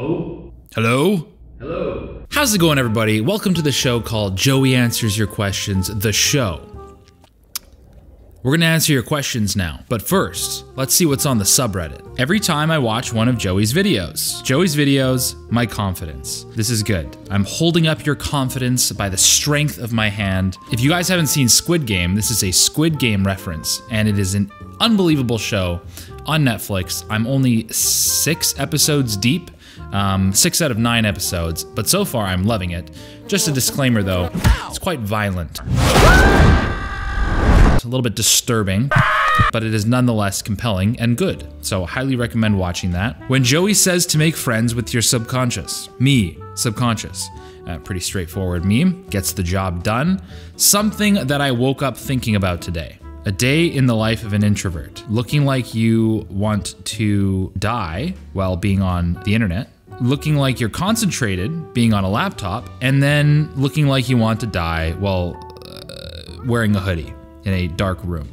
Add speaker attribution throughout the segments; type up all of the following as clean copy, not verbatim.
Speaker 1: Hello?
Speaker 2: Hello?
Speaker 1: Hello?
Speaker 2: How's it going, everybody? Welcome to the show called Joey Answers Your Questions, the show. We're gonna answer your questions now, but first, let's see what's on the subreddit. Every time I watch one of Joey's videos, my confidence. This is good. I'm holding up your confidence by the strength of my hand. If you guys haven't seen Squid Game, this is a Squid Game reference, and it is an unbelievable show on Netflix. I'm only 6 episodes deep, 6 out of 9 episodes, but so far I'm loving it. Just a disclaimer though, it's quite violent. A little bit disturbing, but it is nonetheless compelling and good. So I highly recommend watching that. When Joey says to make friends with your subconscious, subconscious. Pretty straightforward meme, gets the job done. Something that I woke up thinking about today. A day in the life of an introvert. Looking like you want to die while being on the internet. Looking like you're concentrated, being on a laptop, and then looking like you want to die while wearing a hoodie in a dark room.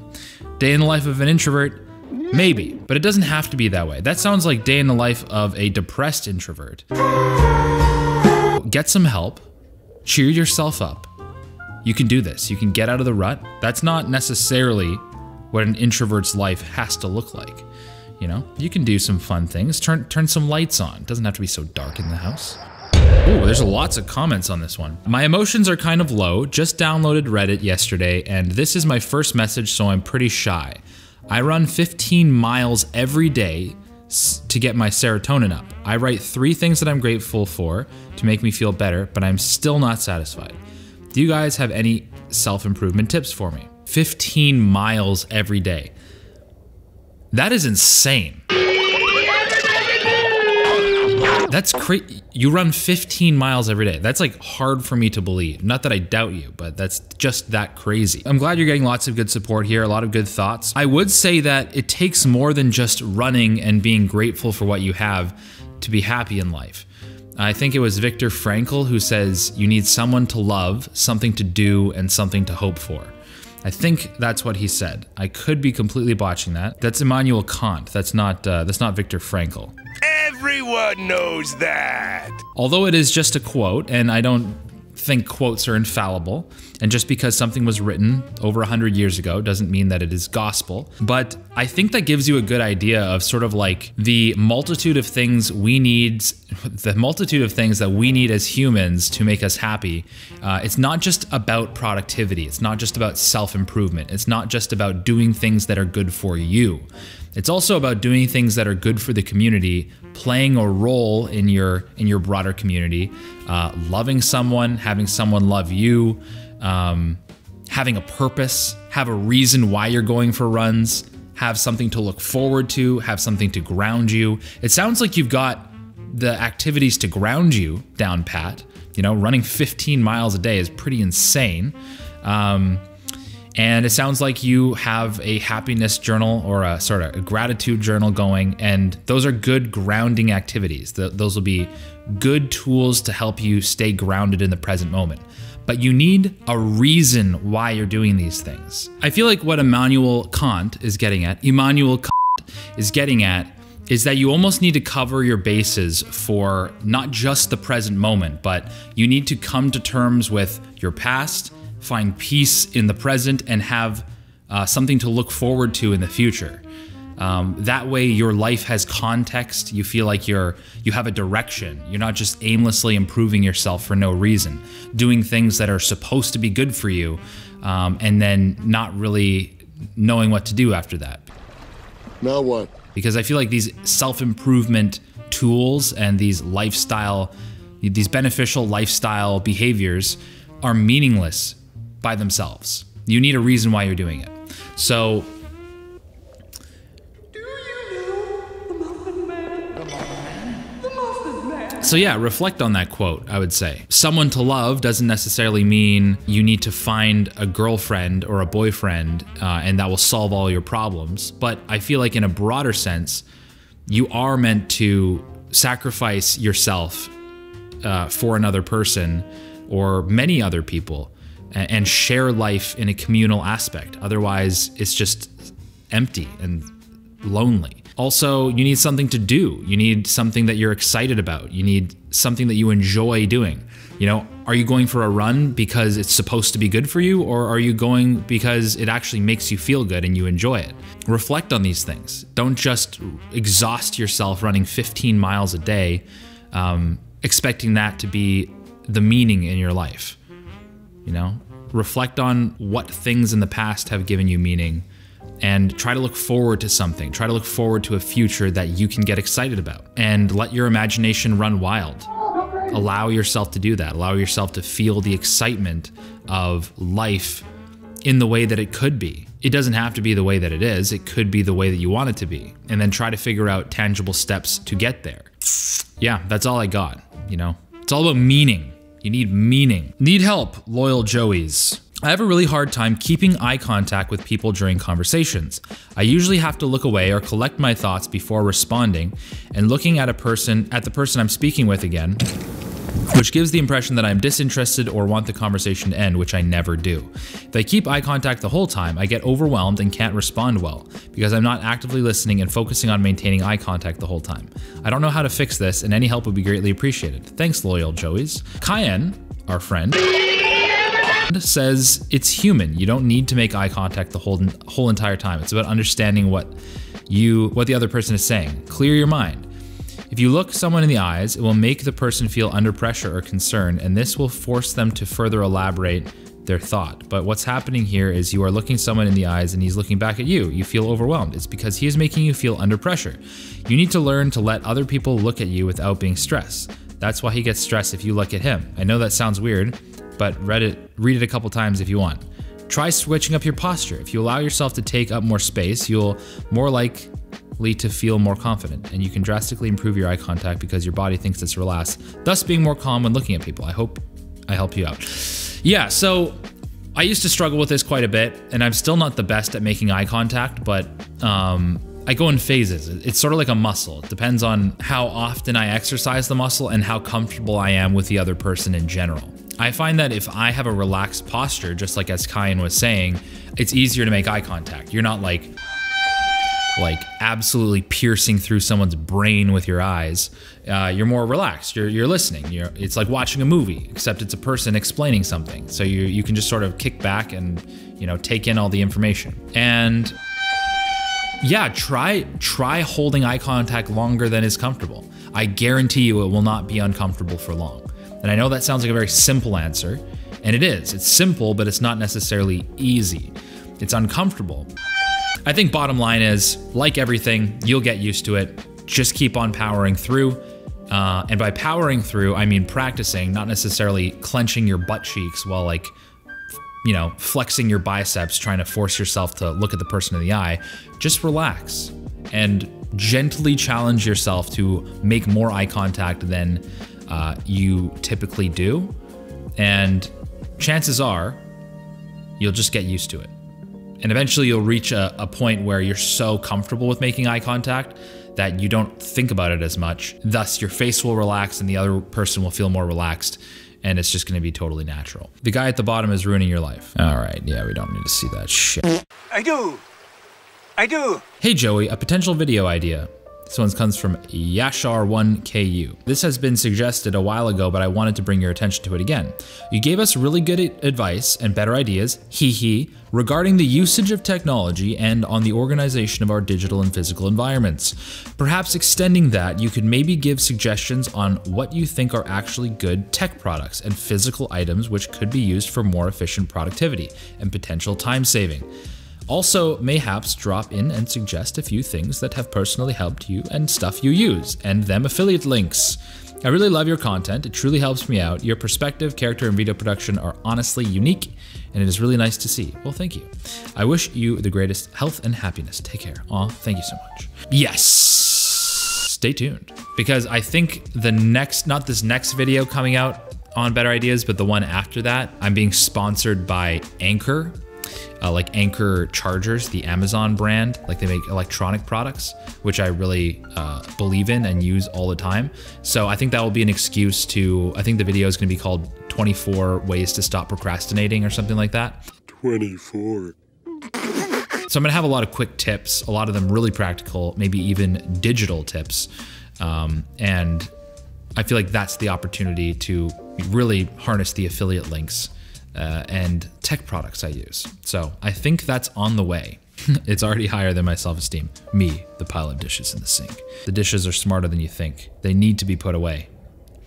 Speaker 2: Day in the life of an introvert, maybe, but it doesn't have to be that way. That sounds like day in the life of a depressed introvert. Get some help, cheer yourself up. You can do this, you can get out of the rut. That's not necessarily what an introvert's life has to look like. You know, you can do some fun things, turn some lights on. It doesn't have to be so dark in the house. Ooh, there's lots of comments on this one. My emotions are kind of low, just downloaded Reddit yesterday, and this is my first message, so I'm pretty shy. I run 15 miles every day to get my serotonin up. I write 3 things that I'm grateful for to make me feel better, but I'm still not satisfied. Do you guys have any self-improvement tips for me? 15 miles every day. That is insane. That's crazy. You run 15 miles every day. That's like hard for me to believe. Not that I doubt you, but that's just that crazy. I'm glad you're getting lots of good support here, a lot of good thoughts. I would say that it takes more than just running and being grateful for what you have to be happy in life. I think it was Viktor Frankl who says you need someone to love, something to do, and something to hope for. I think that's what he said. I could be completely botching that. That's Immanuel Kant. That's not Viktor Frankl.
Speaker 3: Everyone knows that.
Speaker 2: Although it is just a quote, and I don't think quotes are infallible, and just because something was written over 100 years ago doesn't mean that it is gospel, but I think that gives you a good idea of sort of like the multitude of things we need, that we need as humans to make us happy. It's not just about productivity. It's not just about self-improvement. It's not just about doing things that are good for you. It's also about doing things that are good for the community, playing a role in your broader community, loving someone, having someone love you, having a purpose, have a reason why you're going for runs, have something to look forward to, have something to ground you. It sounds like you've got the activities to ground you down pat. You know, running 15 miles a day is pretty insane. And it sounds like you have a happiness journal or a sort of a gratitude journal going, and those are good grounding activities. Those will be good tools to help you stay grounded in the present moment. But you need a reason why you're doing these things. I feel like what Immanuel Kant is getting at is that you almost need to cover your bases for not just the present moment, but you need to come to terms with your past, find peace in the present, and have something to look forward to in the future. That way your life has context. You feel like you have a direction. You're not just aimlessly improving yourself for no reason, doing things that are supposed to be good for you, and then not really knowing what to do after that.
Speaker 4: Now what?
Speaker 2: Because I feel like these self-improvement tools and these beneficial lifestyle behaviors are meaningless by themselves. You need a reason why you're doing it. So, yeah, reflect on that quote, I would say. Someone to love doesn't necessarily mean you need to find a girlfriend or a boyfriend and that will solve all your problems. But I feel like in a broader sense, you are meant to sacrifice yourself for another person or many other people and share life in a communal aspect. Otherwise, it's just empty and lonely. Also, you need something to do. You need something that you're excited about. You need something that you enjoy doing. You know, are you going for a run because it's supposed to be good for you, or are you going because it actually makes you feel good and you enjoy it? Reflect on these things. Don't just exhaust yourself running 15 miles a day, expecting that to be the meaning in your life. You know, reflect on what things in the past have given you meaning and try to look forward to something. Try to look forward to a future that you can get excited about, and let your imagination run wild. Allow yourself to do that. Allow yourself to feel the excitement of life in the way that it could be. It doesn't have to be the way that it is. It could be the way that you want it to be. And then try to figure out tangible steps to get there. Yeah, that's all I got, you know? It's all about meaning. You need meaning. Need help, loyal Joeys. I have a really hard time keeping eye contact with people during conversations. I usually have to look away or collect my thoughts before responding and looking at the person I'm speaking with again, which gives the impression that I'm disinterested or want the conversation to end, which I never do. If I keep eye contact the whole time, I get overwhelmed and can't respond well because I'm not actively listening and focusing on maintaining eye contact the whole time. I don't know how to fix this, and any help would be greatly appreciated. Thanks, loyal Joeys. Cayenne, our friend, says it's human. You don't need to make eye contact the whole entire time. It's about understanding what the other person is saying. Clear your mind. If you look someone in the eyes, it will make the person feel under pressure or concerned, and this will force them to further elaborate their thought. But what's happening here is you are looking someone in the eyes and he's looking back at you. You feel overwhelmed. It's because he is making you feel under pressure. You need to learn to let other people look at you without being stressed. That's why he gets stressed if you look at him. I know that sounds weird, but read it a couple times if you want. Try switching up your posture. If you allow yourself to take up more space, you'll more likely to feel more confident, and you can drastically improve your eye contact because your body thinks it's relaxed, thus being more calm when looking at people. I hope I help you out. Yeah, so I used to struggle with this quite a bit, and I'm still not the best at making eye contact, but I go in phases. It's sort of like a muscle. It depends on how often I exercise the muscle and how comfortable I am with the other person in general. I find that if I have a relaxed posture, just like as Cayenne was saying, it's easier to make eye contact. You're not like absolutely piercing through someone's brain with your eyes. You're more relaxed. You're listening. It's like watching a movie, except it's a person explaining something. So you can just sort of kick back and, you know, take in all the information. And yeah, try holding eye contact longer than is comfortable. I guarantee you it will not be uncomfortable for long. And I know that sounds like a very simple answer, and it is. It's simple, but it's not necessarily easy. It's uncomfortable. I think bottom line is, like everything, you'll get used to it. Just keep on powering through. And by powering through, I mean practicing, not necessarily clenching your butt cheeks while flexing your biceps, trying to force yourself to look at the person in the eye. Just relax and gently challenge yourself to make more eye contact than you typically do. And chances are you'll just get used to it. And eventually you'll reach a point where you're so comfortable with making eye contact that you don't think about it as much. Thus, your face will relax and the other person will feel more relaxed, and it's just gonna be totally natural. The guy at the bottom is ruining your life. All right, yeah, we don't need to see that shit.
Speaker 3: I do.
Speaker 2: Hey Joey, a potential video idea. This one comes from Yashar1KU. This has been suggested a while ago, but I wanted to bring your attention to it again. You gave us really good advice and better ideas, regarding the usage of technology and on the organization of our digital and physical environments. Perhaps extending that, you could maybe give suggestions on what you think are actually good tech products and physical items which could be used for more efficient productivity and potential time saving. Also, mayhaps drop in and suggest a few things that have personally helped you and stuff you use, and them affiliate links. I really love your content. It truly helps me out. Your perspective, character, and video production are honestly unique, and it is really nice to see. Well, thank you. I wish you the greatest health and happiness. Take care. Aw, thank you so much. Yes. Stay tuned, because I think not this next video coming out on Better Ideas, but the one after that, I'm being sponsored by Anchor. Like Anchor chargers, the Amazon brand, like they make electronic products, which I really believe in and use all the time. So I think that will be an excuse to, I think the video is going to be called 24 Ways to Stop Procrastinating or something like that.
Speaker 3: 24.
Speaker 2: So I'm gonna have a lot of quick tips, a lot of them really practical, maybe even digital tips. And I feel like that's the opportunity to really harness the affiliate links and tech products I use. So I think that's on the way. It's already higher than my self-esteem. Me, the pile of dishes in the sink. The dishes are smarter than you think. They need to be put away.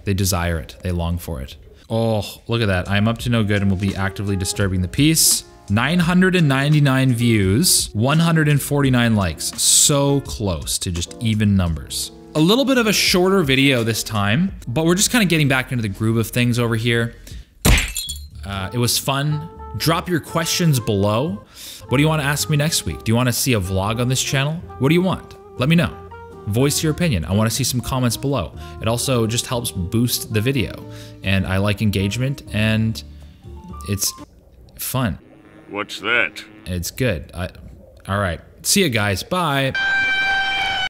Speaker 2: They desire it. They long for it. Oh, look at that. I am up to no good and will be actively disturbing the peace. 999 views, 149 likes. So close to just even numbers. A little bit of a shorter video this time, but we're just kind of getting back into the groove of things over here. It was fun. Drop your questions below. What do you want to ask me next week? Do you want to see a vlog on this channel? What do you want? Let me know. Voice your opinion. I want to see some comments below. It also just helps boost the video. And I like engagement and it's fun.
Speaker 3: What's that?
Speaker 2: It's good. All right. See you guys. Bye.